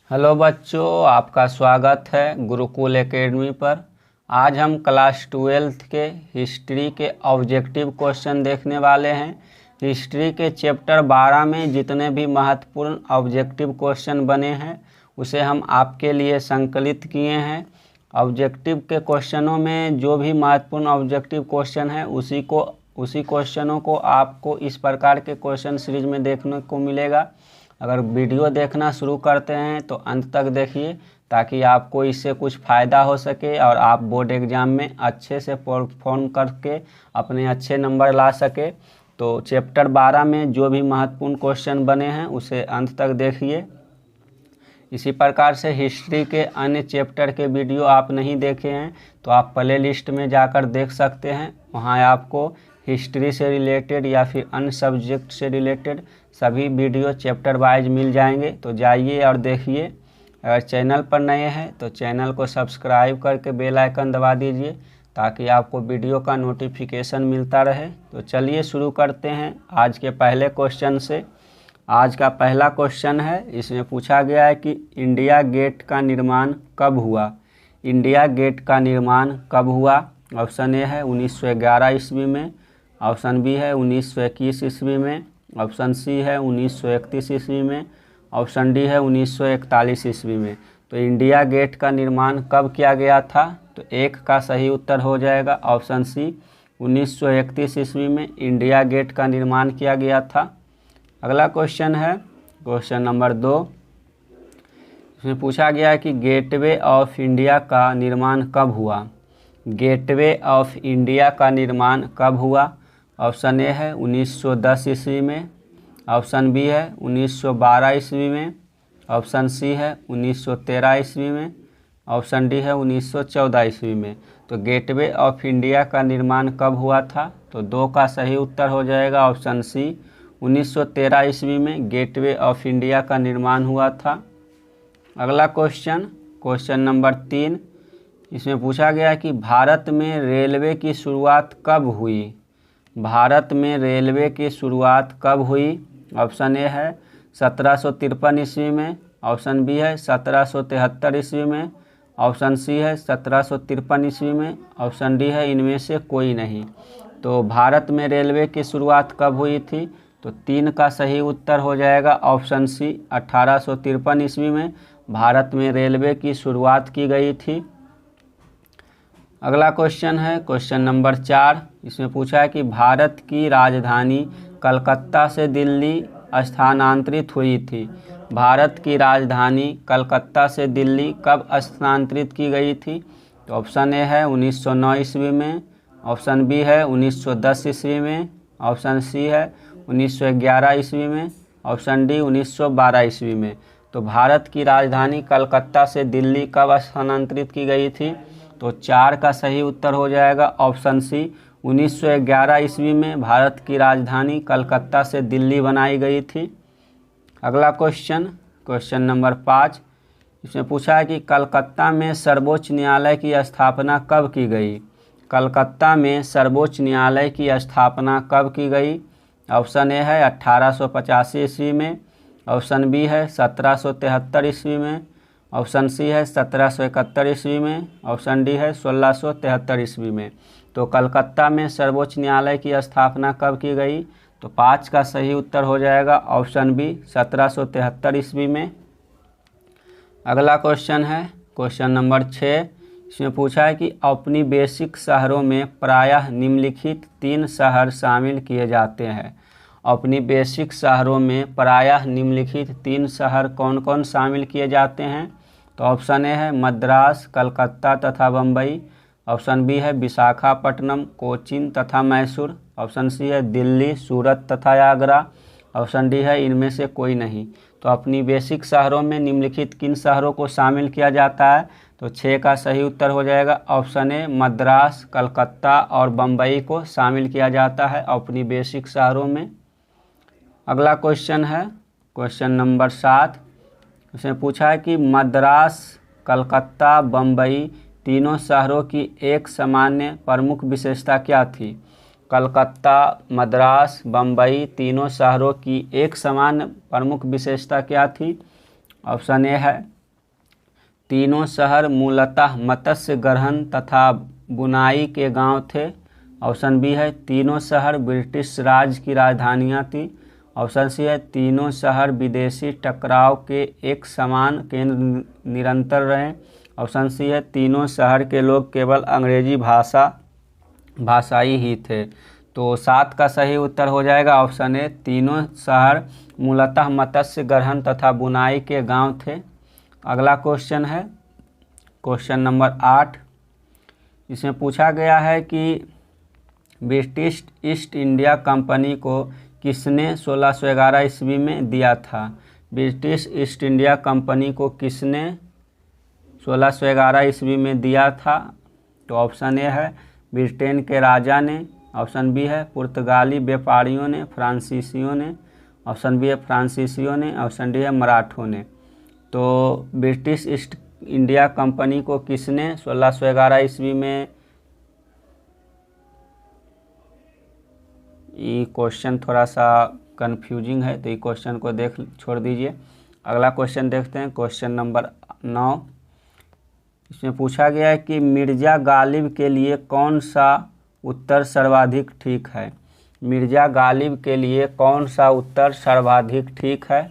Hello बच्चों, आपका स्वागत है गुरुकुल एकेडमी पर। आज हम क्लास 12th के हिस्ट्री के ऑब्जेक्टिव क्वेश्चन देखने वाले हैं। हिस्ट्री के चैप्टर 12 में जितने भी महत्वपूर्ण ऑब्जेक्टिव क्वेश्चन बने हैं उसे हम आपके लिए संकलित किए हैं। ऑब्जेक्टिव के क्वेश्चनों में जो भी महत्वपूर्ण ऑब्जेक्टिव क्वेश्चन है उसी क्वेश्चनों को आपको इस प्रकार के क्वेश्चन सीरीज में देखने को मिलेगा। अगर वीडियो देखना शुरू करते हैं तो अंत तक देखिए ताकि आपको इससे कुछ फ़ायदा हो सके और आप बोर्ड एग्ज़ाम में अच्छे से परफॉर्म करके अपने अच्छे नंबर ला सके। तो चैप्टर 12 में जो भी महत्वपूर्ण क्वेश्चन बने हैं उसे अंत तक देखिए। इसी प्रकार से हिस्ट्री के अन्य चैप्टर के वीडियो आप नहीं देखे हैं तो आप प्ले लिस्ट में जाकर देख सकते हैं। वहाँ आपको हिस्ट्री से रिलेटेड या फिर अन्य सब्जेक्ट से रिलेटेड सभी वीडियो चैप्टर वाइज मिल जाएंगे। तो जाइए और देखिए। अगर चैनल पर नए हैं तो चैनल को सब्सक्राइब करके बेल आइकन दबा दीजिए ताकि आपको वीडियो का नोटिफिकेशन मिलता रहे। तो चलिए शुरू करते हैं आज के पहले क्वेश्चन से। आज का पहला क्वेश्चन है, इसमें पूछा गया है कि इंडिया गेट का निर्माण कब हुआ। इंडिया गेट का निर्माण कब हुआ? ऑप्शन ए है 1911 ईस्वी में, ऑप्शन बी है 1921 ईस्वी में, ऑप्शन सी है 1931 ईस्वी में, ऑप्शन डी है 1941 ईस्वी में। तो इंडिया गेट का निर्माण कब किया गया था? तो एक का सही उत्तर हो जाएगा ऑप्शन सी, 1931 ईस्वी में इंडिया गेट का निर्माण किया गया था। अगला क्वेश्चन है क्वेश्चन नंबर 2। इसमें पूछा गया है कि गेटवे ऑफ इंडिया का निर्माण कब हुआ। गेटवे ऑफ इंडिया का निर्माण कब हुआ? ऑप्शन ए है 1910 ईस्वी में, ऑप्शन बी है 1912 ईस्वी में, ऑप्शन सी है 1913 ईस्वी में, ऑप्शन डी है 1914 ईस्वी में। तो गेटवे ऑफ इंडिया का निर्माण कब हुआ था? तो दो का सही उत्तर हो जाएगा ऑप्शन सी, 1913 ईस्वी में गेटवे ऑफ इंडिया का निर्माण हुआ था। अगला क्वेश्चन नंबर 3। इसमें पूछा गया कि भारत में रेलवे की शुरुआत कब हुई। भारत में रेलवे की शुरुआत कब हुई? ऑप्शन ए है 1753 ईस्वी में, ऑप्शन बी है 1773 ईस्वी में, ऑप्शन सी है 1753 ईस्वी में, ऑप्शन डी है इनमें से कोई नहीं। तो भारत में रेलवे की शुरुआत कब हुई थी? तो 3 का सही उत्तर हो जाएगा ऑप्शन सी, 1853 ईस्वी में भारत में रेलवे की शुरुआत की गई थी। अगला क्वेश्चन है क्वेश्चन नंबर 4। इसमें पूछा है कि भारत की राजधानी कलकत्ता से दिल्ली स्थानांतरित हुई थी। भारत की राजधानी कलकत्ता से दिल्ली कब स्थानांतरित की गई थी? तो ऑप्शन ए है 1909 ईस्वी में, ऑप्शन बी है 1910 ईस्वी में, ऑप्शन सी है 1911 ईस्वी में, ऑप्शन डी 1912 ईस्वी में। तो भारत की राजधानी कलकत्ता से दिल्ली कब स्थानांतरित की गई थी? तो 4 का सही उत्तर हो जाएगा ऑप्शन सी, 1911 ईस्वी में भारत की राजधानी कलकत्ता से दिल्ली बनाई गई थी। अगला क्वेश्चन नंबर 5। इसमें पूछा है कि कलकत्ता में सर्वोच्च न्यायालय की स्थापना कब की गई। कलकत्ता में सर्वोच्च न्यायालय की स्थापना कब की गई? ऑप्शन ए है 1885 ईस्वी में, ऑप्शन बी है 1773 ईस्वी में, ऑप्शन सी है 1771 ईस्वी में, ऑप्शन डी है 1673 ईस्वी में। तो कलकत्ता में सर्वोच्च न्यायालय की स्थापना कब की गई? तो 5 का सही उत्तर हो जाएगा ऑप्शन बी, 1773 ईस्वी में। अगला क्वेश्चन है क्वेश्चन नंबर 6। इसमें पूछा है कि अपनी बेसिक शहरों में प्रायः निम्नलिखित 3 शहर शामिल किए जाते हैं। अपनी बेसिक शहरों में प्रायः निम्नलिखित 3 शहर कौन कौन शामिल किए जाते हैं? तो ऑप्शन ए है मद्रास, कलकत्ता तथा बम्बई, ऑप्शन बी है विशाखापट्टनम, कोचीन तथा मैसूर, ऑप्शन सी है दिल्ली, सूरत तथा आगरा, ऑप्शन डी है इनमें से कोई नहीं। तो अपनी बेसिक शहरों में निम्नलिखित किन शहरों को शामिल किया जाता है? तो 6 का सही उत्तर हो जाएगा ऑप्शन ए, मद्रास, कलकत्ता और बम्बई को शामिल किया जाता है अपनी बेसिक शहरों में। अगला क्वेश्चन है क्वेश्चन नंबर 7। इसमें पूछा है कि मद्रास, कलकत्ता, बम्बई तीनों शहरों की एक सामान्य प्रमुख विशेषता क्या थी। कलकत्ता, मद्रास, बम्बई तीनों शहरों की एक समान प्रमुख विशेषता क्या थी? ऑप्शन ए है तीनों शहर मूलतः मत्स्य ग्रहण तथा बुनाई के गांव थे। ऑप्शन बी है तीनों शहर ब्रिटिश राज की राजधानियां थी। ऑप्शन सी है तीनों शहर विदेशी टकराव के एक समान केंद्र निरंतर रहे। ऑप्शन सी है तीनों शहर के लोग केवल अंग्रेजी भाषाई ही थे। तो 7 का सही उत्तर हो जाएगा ऑप्शन ए, तीनों शहर मूलतः मत्स्य ग्रहण तथा बुनाई के गांव थे। अगला क्वेश्चन है क्वेश्चन नंबर 8। इसमें पूछा गया है कि ब्रिटिश ईस्ट इंडिया कंपनी को किसने 1611 ईस्वी में दिया था। ब्रिटिश ईस्ट इंडिया कंपनी को किसने 1611 ईस्वी में दिया था। तो ऑप्शन ए है ब्रिटेन के राजा ने। ऑप्शन बी है पुर्तगाली व्यापारियों ने, फ्रांसीसियों ने। ऑप्शन बी है फ्रांसीसियों ने। ऑप्शन डी है मराठों ने। तो ब्रिटिश ईस्ट इंडिया कंपनी को किसने 1611 ईस्वी में, ये क्वेश्चन थोड़ा सा कंफ्यूजिंग है तो ये क्वेश्चन को छोड़ दीजिए। अगला क्वेश्चन देखते हैं क्वेश्चन नंबर 9। इसमें पूछा गया है कि मिर्ज़ा गालिब के लिए कौन सा उत्तर सर्वाधिक ठीक है। मिर्ज़ा गालिब के लिए कौन सा उत्तर सर्वाधिक ठीक है।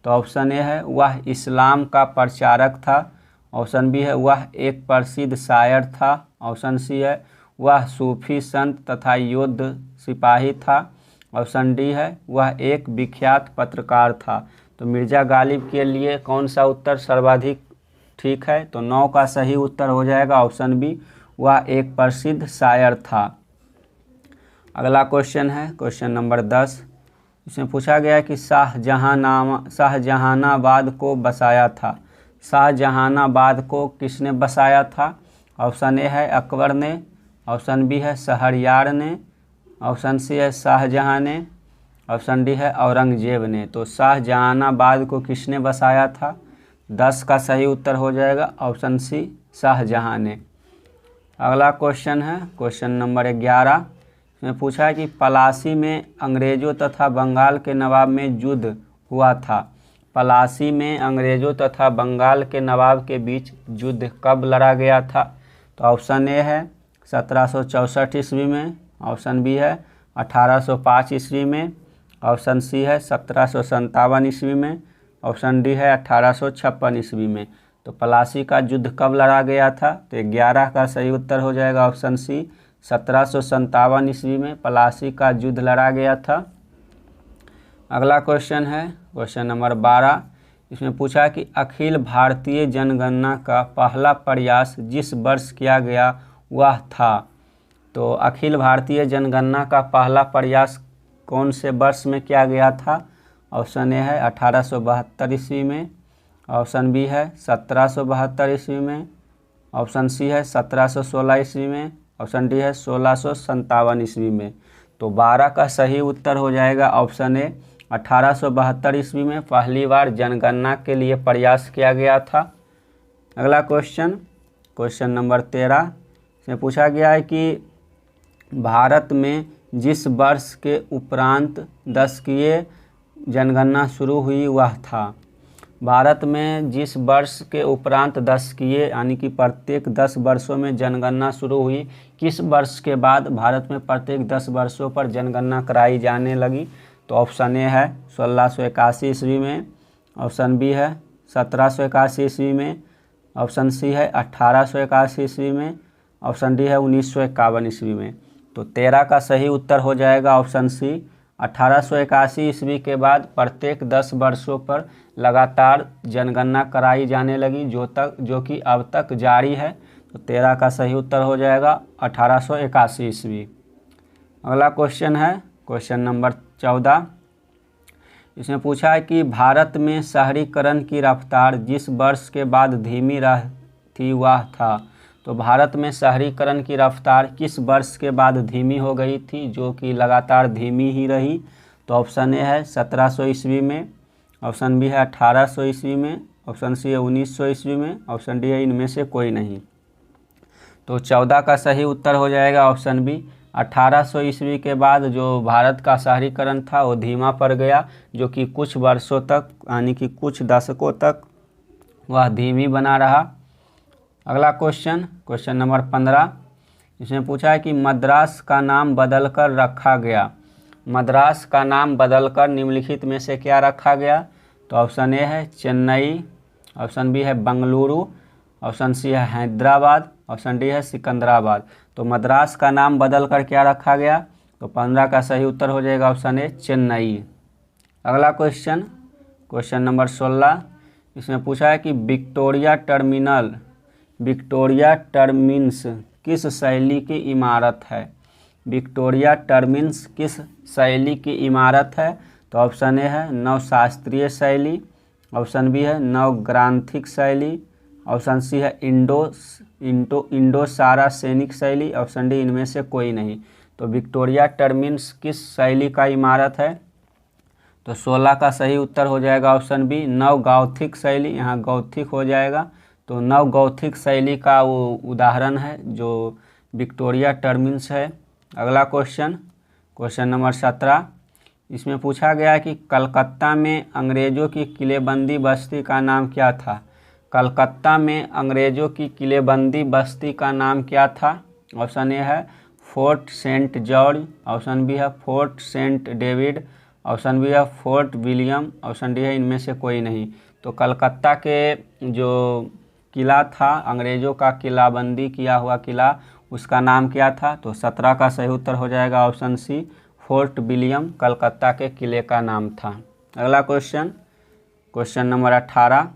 तो ऑप्शन ए है वह इस्लाम का प्रचारक था। ऑप्शन बी है वह एक प्रसिद्ध शायर था। ऑप्शन सी है वह सूफी संत तथा योद्ध सिपाही था। ऑप्शन डी है वह एक विख्यात पत्रकार था। तो मिर्ज़ा गालिब के लिए कौन सा उत्तर सर्वाधिक ठीक है। तो 9 का सही उत्तर हो जाएगा ऑप्शन बी, वह एक प्रसिद्ध शायर था। अगला क्वेश्चन है क्वेश्चन नंबर 10। इसमें पूछा गया है कि शाहजहानाबाद को बसाया था। शाहजहानाबाद को किसने बसाया था। ऑप्शन ए है अकबर ने। ऑप्शन बी है शहरयार ने। ऑप्शन सी है शाहजहां ने। ऑप्शन डी है औरंगजेब ने। तो शाहजहानाबाद को किसने बसाया था। 10 का सही उत्तर हो जाएगा ऑप्शन सी, शाहजहां ने। अगला क्वेश्चन है क्वेश्चन नंबर 11। इसमें पूछा है कि पलासी में अंग्रेज़ों तथा बंगाल के नवाब में युद्ध हुआ था। पलासी में अंग्रेज़ों तथा बंगाल के नवाब के बीच युद्ध कब लड़ा गया था। तो ऑप्शन ए है 1764 ईस्वी में। ऑप्शन बी है 1805 ईस्वी में। ऑप्शन सी है 1757 ईस्वी में। ऑप्शन डी है 1856 ईस्वी में। तो पलासी का युद्ध कब लड़ा गया था। तो 11 का सही उत्तर हो जाएगा ऑप्शन सी, 1757 ईस्वी में पलासी का युद्ध लड़ा गया था। अगला क्वेश्चन है क्वेश्चन नंबर 12। इसमें पूछा कि अखिल भारतीय जनगणना का पहला प्रयास जिस वर्ष किया गया वह था। तो अखिल भारतीय जनगणना का पहला प्रयास कौन से वर्ष में किया गया था। ऑप्शन ए है 1872 ईस्वी में। ऑप्शन बी है 1772 ईस्वी में। ऑप्शन सी है 1716 ईस्वी में। ऑप्शन डी है 1657 ईस्वी में। तो 12 का सही उत्तर हो जाएगा ऑप्शन ए, 1872 ईस्वी में पहली बार जनगणना के लिए प्रयास किया गया था। अगला क्वेश्चन नंबर 13। इसमें पूछा गया है कि भारत में जिस वर्ष के उपरांत दशकीय जनगणना शुरू हुई वह था। भारत में जिस वर्ष के उपरांत दशकीय यानी कि प्रत्येक 10 वर्षों में जनगणना शुरू हुई, किस वर्ष के बाद भारत में प्रत्येक 10 वर्षों पर जनगणना कराई जाने लगी। तो ऑप्शन ए है 1681 ईस्वी में। ऑप्शन बी है 1781 ईस्वी में। ऑप्शन सी है 1881 ईस्वी में। ऑप्शन डी है 1951 ईस्वी में। तो 13 का सही उत्तर हो जाएगा ऑप्शन सी, 1881 ईस्वी के बाद प्रत्येक 10 वर्षों पर लगातार जनगणना कराई जाने लगी जो कि अब तक जारी है। तो 13 का सही उत्तर हो जाएगा 1881 ईस्वी। अगला क्वेश्चन है क्वेश्चन नंबर 14। इसमें पूछा है कि भारत में शहरीकरण की रफ्तार जिस वर्ष के बाद धीमी थी वह था। तो भारत में शहरीकरण की रफ्तार किस वर्ष के बाद धीमी हो गई थी जो कि लगातार धीमी ही रही। तो ऑप्शन ए है 1700 ईस्वी में। ऑप्शन बी है 1800 ईस्वी में। ऑप्शन सी है 1900 ईस्वी में। ऑप्शन डी है इनमें से कोई नहीं। तो 14 का सही उत्तर हो जाएगा ऑप्शन बी, 1800 ईस्वी के बाद जो भारत का शहरीकरण था वो धीमा पड़ गया, जो कि कुछ वर्षों तक यानी कि कुछ दशकों तक वह धीमी बना रहा। अगला क्वेश्चन नंबर 15, इसमें पूछा है कि मद्रास का नाम बदलकर रखा गया। मद्रास का नाम बदलकर निम्नलिखित में से क्या रखा गया? तो ऑप्शन ए है चेन्नई, ऑप्शन बी है बेंगलुरु, ऑप्शन सी है हैदराबाद, ऑप्शन डी है सिकंदराबाद। तो मद्रास का नाम बदलकर क्या रखा गया? तो 15 का सही उत्तर हो जाएगा ऑप्शन ए चेन्नई। अगला क्वेश्चन नंबर 16, इसमें पूछा है कि विक्टोरिया टर्मिनस किस शैली की इमारत है? विक्टोरिया टर्मिनस किस शैली की इमारत है? तो ऑप्शन ए है नवशास्त्रीय शैली, ऑप्शन बी है नवग्रांथिक शैली, ऑप्शन सी है इंडो सारा सैनिक शैली, ऑप्शन डी इनमें से कोई नहीं। तो विक्टोरिया टर्मिनस किस शैली का इमारत है? तो 16 का सही उत्तर हो जाएगा ऑप्शन बी नवगौथिक शैली। यहाँ गौथिक हो जाएगा, तो नवगौथिक शैली का वो उदाहरण है जो विक्टोरिया टर्मिनस है। अगला क्वेश्चन नंबर 17, इसमें पूछा गया है कि कलकत्ता में अंग्रेज़ों की किलेबंदी बस्ती का नाम क्या था? कलकत्ता में अंग्रेज़ों की किलेबंदी बस्ती का नाम क्या था? ऑप्शन ए है Fort Saint George, option B है Fort Saint David, option B है फोर्ट विलियम, ऑप्शन डी है इनमें से कोई नहीं। तो कलकत्ता के जो किला था, अंग्रेज़ों का किलाबंदी किया हुआ किला, उसका नाम क्या था? तो 17 का सही उत्तर हो जाएगा option C Fort William Calcutta के किले का नाम था। अगला क्वेश्चन नंबर 18,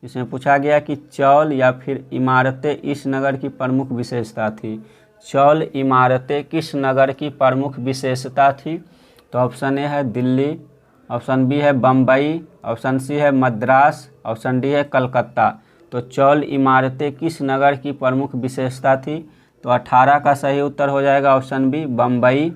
इसमें पूछा गया कि चौल या फिर इमारतें इस नगर की प्रमुख विशेषता थी। चौल इमारतें किस नगर की प्रमुख विशेषता थी? तो ऑप्शन ए है दिल्ली, ऑप्शन बी है बम्बई, ऑप्शन सी है मद्रास, ऑप्शन डी है कलकत्ता। तो चौल इमारतें किस नगर की प्रमुख विशेषता थी? तो 18 का सही उत्तर हो जाएगा ऑप्शन बी बम्बई।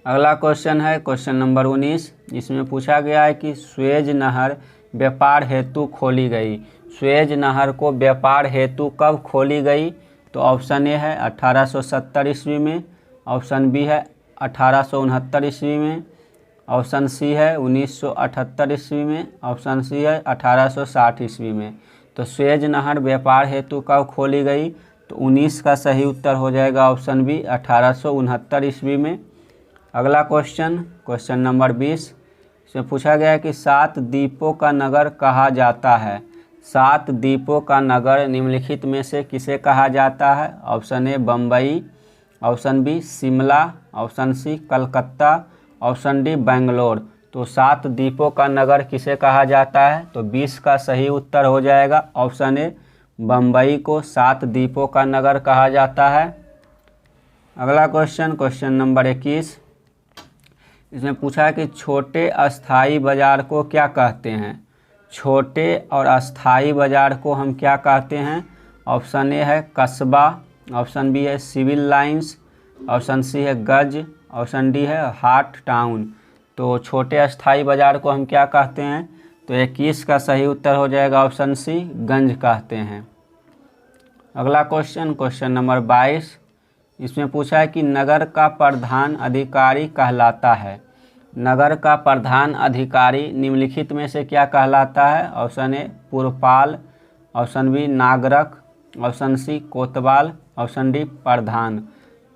अगला क्वेश्चन नंबर 19, इसमें पूछा गया है कि स्वेज नहर व्यापार हेतु खोली गई। स्वेज नहर को व्यापार हेतु कब खोली गई? तो ऑप्शन ए है 1870 ईस्वी में, ऑप्शन बी है 1869 ईस्वी में, ऑप्शन सी है 1978 ईस्वी में, ऑप्शन सी है 1860 ईस्वी में। तो स्वेज नहर व्यापार हेतु कब खोली गई? तो 19 का सही उत्तर हो जाएगा ऑप्शन बी 1869 ईस्वी में। अगला क्वेश्चन नंबर 20, इसमें पूछा गया है कि 7 द्वीपों का नगर कहा जाता है। 7 द्वीपों का नगर निम्नलिखित में से किसे कहा जाता है? Option A Bombay, option B Shimla, option C Calcutta, option D Bangalore. तो 7 द्वीपों का नगर किसे कहा जाता है? तो 20 का सही उत्तर हो जाएगा ऑप्शन ए बम्बई को 7 द्वीपों का नगर कहा जाता है। अगला क्वेश्चन नंबर 21, इसमें पूछा है कि छोटे अस्थाई बाजार को क्या कहते हैं? छोटे और अस्थाई बाजार को हम क्या कहते हैं? ऑप्शन ए है कस्बा, ऑप्शन बी है सिविल लाइंस, ऑप्शन सी है गज, ऑप्शन डी है हाट टाउन। तो छोटे अस्थाई बाजार को हम क्या कहते हैं? तो 21 का सही उत्तर हो जाएगा ऑप्शन सी गंज कहते हैं। अगला क्वेश्चन नंबर 22, इसमें पूछा है कि नगर का प्रधान अधिकारी कहलाता है। नगर का प्रधान अधिकारी निम्नलिखित में से क्या कहलाता है? ऑप्शन ए पुरपाल, ऑप्शन बी नागरक, ऑप्शन सी कोतवाल, ऑप्शन डी प्रधान।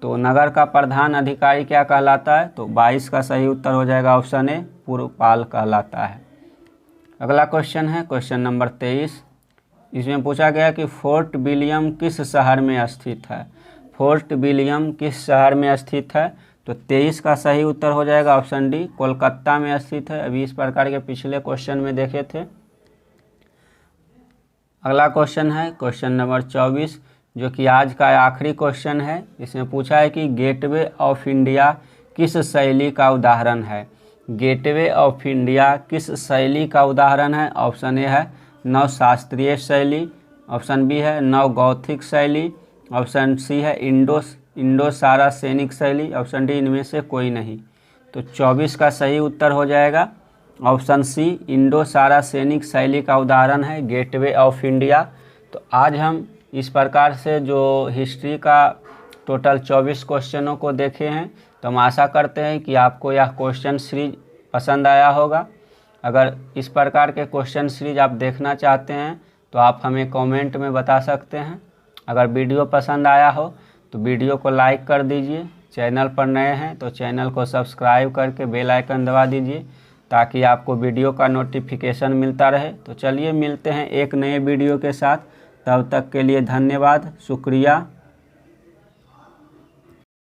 तो नगर का प्रधान अधिकारी क्या कहलाता है? तो 22 का सही उत्तर हो जाएगा ऑप्शन ए पुरपाल कहलाता है। अगला क्वेश्चन नंबर 23, इसमें पूछा गया कि फोर्ट विलियम किस शहर में स्थित है? फोर्ट विलियम किस शहर में स्थित है? तो 23 का सही उत्तर हो जाएगा ऑप्शन डी कोलकाता में स्थित है। अभी इस प्रकार के पिछले क्वेश्चन में देखे थे। अगला क्वेश्चन नंबर 24, जो कि आज का आखिरी क्वेश्चन है। इसमें पूछा है कि गेटवे ऑफ इंडिया किस शैली का उदाहरण है? गेटवे ऑफ इंडिया किस शैली का उदाहरण है? ऑप्शन ए है नवशास्त्रीय शैली, ऑप्शन बी है नवगौथिक शैली, ऑप्शन सी है इंडो सारा सैनिक शैली, ऑप्शन डी इनमें से कोई नहीं। तो 24 का सही उत्तर हो जाएगा ऑप्शन सी इंडो सारा सैनिक शैली का उदाहरण है गेटवे ऑफ इंडिया। तो आज हम इस प्रकार से जो हिस्ट्री का टोटल 24 क्वेश्चनों को देखे हैं, तो हम आशा करते हैं कि आपको यह क्वेश्चन सीरीज पसंद आया होगा। अगर इस प्रकार के क्वेश्चन सीरीज आप देखना चाहते हैं तो आप हमें कमेंट में बता सकते हैं। अगर वीडियो पसंद आया हो तो वीडियो को लाइक कर दीजिए। चैनल पर नए हैं तो चैनल को सब्सक्राइब करके बेल आइकन दबा दीजिए ताकि आपको वीडियो का नोटिफिकेशन मिलता रहे। तो चलिए मिलते हैं एक नए वीडियो के साथ। तब तक के लिए धन्यवाद, शुक्रिया।